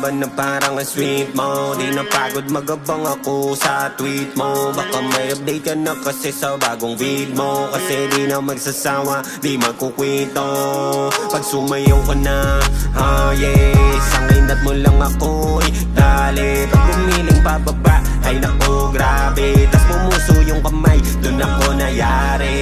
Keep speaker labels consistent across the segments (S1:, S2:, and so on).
S1: ba na parang sweet mo? Di na pagod magabang ako sa tweet mo. Baka may update ka na kasi sa bagong vid mo. Kasi di na magsasawa, di magkukwento pag sumayaw ka na, oh yeah. Sanginat mo lang ako, dali. Pag bumiling pababa, ay naku grabe. Tas pumuso yung kamay, dun ako nayari.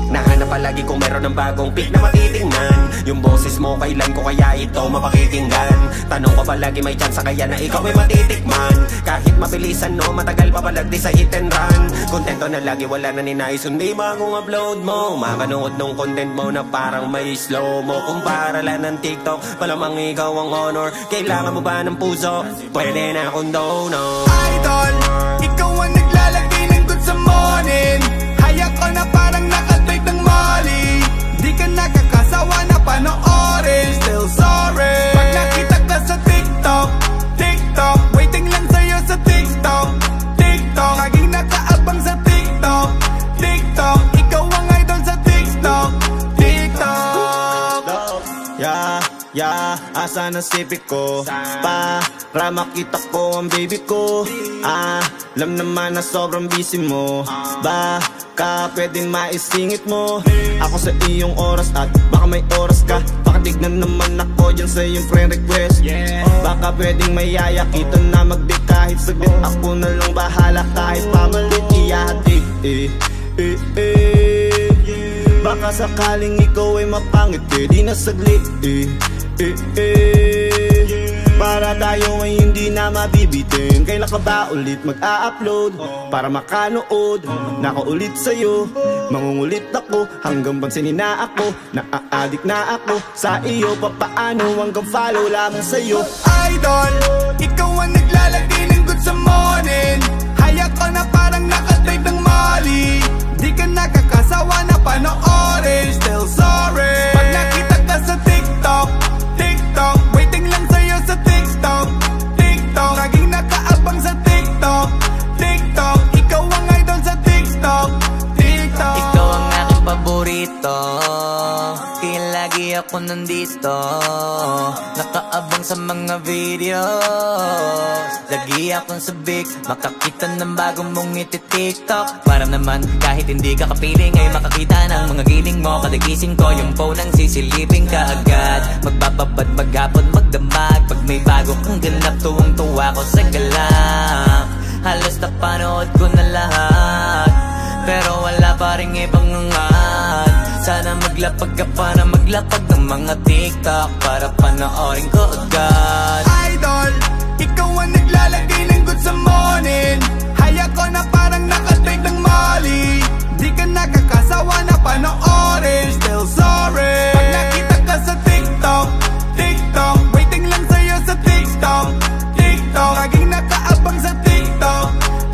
S1: Nahanap palagi kung meron ng bagong pick na matitingnan. Yung boses mo kailan ko kaya ito mapakikinggan. Tanong ko palagi may chance kaya na ikaw ay matitikman. Kahit mabilisan no, matagal pa palagdi sa hit and run. Kontento na lagi, wala na ninais hindi bagong upload mo. Makanood nung content mo na parang may slow mo. Kung para lang ng TikTok, malamang ikaw ang honor. Kailangan mo ba ng puso? Pwede na akong dono.
S2: Idol, ikaw ang naglalagay ng good sa morning. Hayak ko na parang nakatrip ng Molly. Di ka nakakasawa na panoorin. Still sorry. Pag nakita ka sa TikTok, TikTok, waiting lang sa'yo sa TikTok, TikTok. Laging nakaabang sa TikTok, TikTok. Ikaw ang idol sa TikTok, TikTok.
S3: Yeah, asa na sipik ko para makita ko ang baby ko. Alam naman na sobrang busy mo. Baka pwedeng maisingit mo ako sa iyong oras at baka may oras ka. Pakatignan naman ako dyan sa iyong friend request. Baka pwedeng mayaya kita na mag-date kahit saglit. Ako na lang bahala kahit pamalit iyahati. Baka sakaling ikaw ay mapangit, di na saglit. Para tayo ay hindi na mabibitin. Kailan ka ba ulit mag-a-upload para makanood? Nakaulit sa'yo, mangungulit ako hanggang pansinin na ako. Na-a-addict na ako sa iyo, papaano hanggang follow lamang sa'yo.
S2: Idol, ikaw ang naglalagay ng good sa morning. Hayak ko na parang nakatrip ng Molly. Di ka nakakasawa na panoorin. Still sorry. Pag nakita ka sa TikTok, TikTok, waiting lang sa'yo sa TikTok, TikTok. Laging nakaabang sa TikTok, TikTok. Ikaw ang idol sa TikTok, TikTok.
S4: Ikaw ang aking paborito, kaya lagi ako nandito. Nakaabang sa mga videos. Lagi akong sabik, makakita ng bagong mong iti-TikTok. Para naman kahit hindi ka kapiling ay makakita ng mga giling mo. Kadagising ko yung phone ang sisilipin ka agad. Magbababad, maghapon, magdamag. Pag may bago kang ganap, tuwang-tuwa ko sa galang. Halos napanood ko na lahat, pero wala pa rin ibang angat. Sana maglapag ka pa na maglapag ng mga TikTok para panoorin ko agad.
S2: Idol, ikaw ang naglalagay ng good sa morning. Hayak ko na parang nakatrip ng Molly. Di ka nakakasawa na panoorin. Still sorry. Pag nakita ka sa TikTok, TikTok, waiting lang sa'yo sa TikTok, TikTok. Laging nakaabang sa TikTok,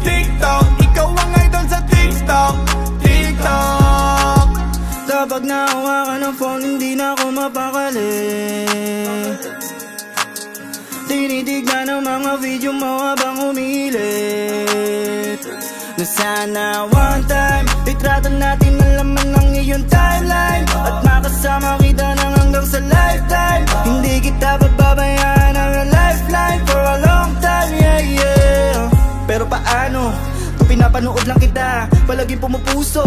S2: TikTok. Ikaw ang idol sa TikTok, TikTok.
S3: Kapag nahawakan ng phone, hindi na ako mapakali. Tinitignan ang mga video mo habang umilit. Na sana one time litrato natin ang laman ng iyong timeline. At makasama kita nang hanggang sa lifetime. Hindi kita pababayaan ang lifeline for a long time, yeah, yeah. Pero paano? Kung pinapanood lang kita, palaging pumupuso.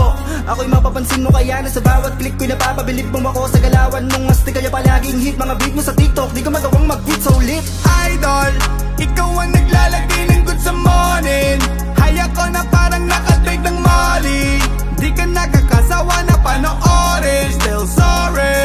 S3: Ako'y mapapansin mo kaya na sa bawat click ko'y napapabilib mo ako. Sa galawan mong asti kaya palaging hit. Mga beat mo sa TikTok, di ko magawang mag-beat so lit.
S2: Idol, ikaw ang naglalagay ng good sa morning. Hayak ko na parang nakatrip ng Molly. Di ka nakakasawa na panoorin. Still sorry.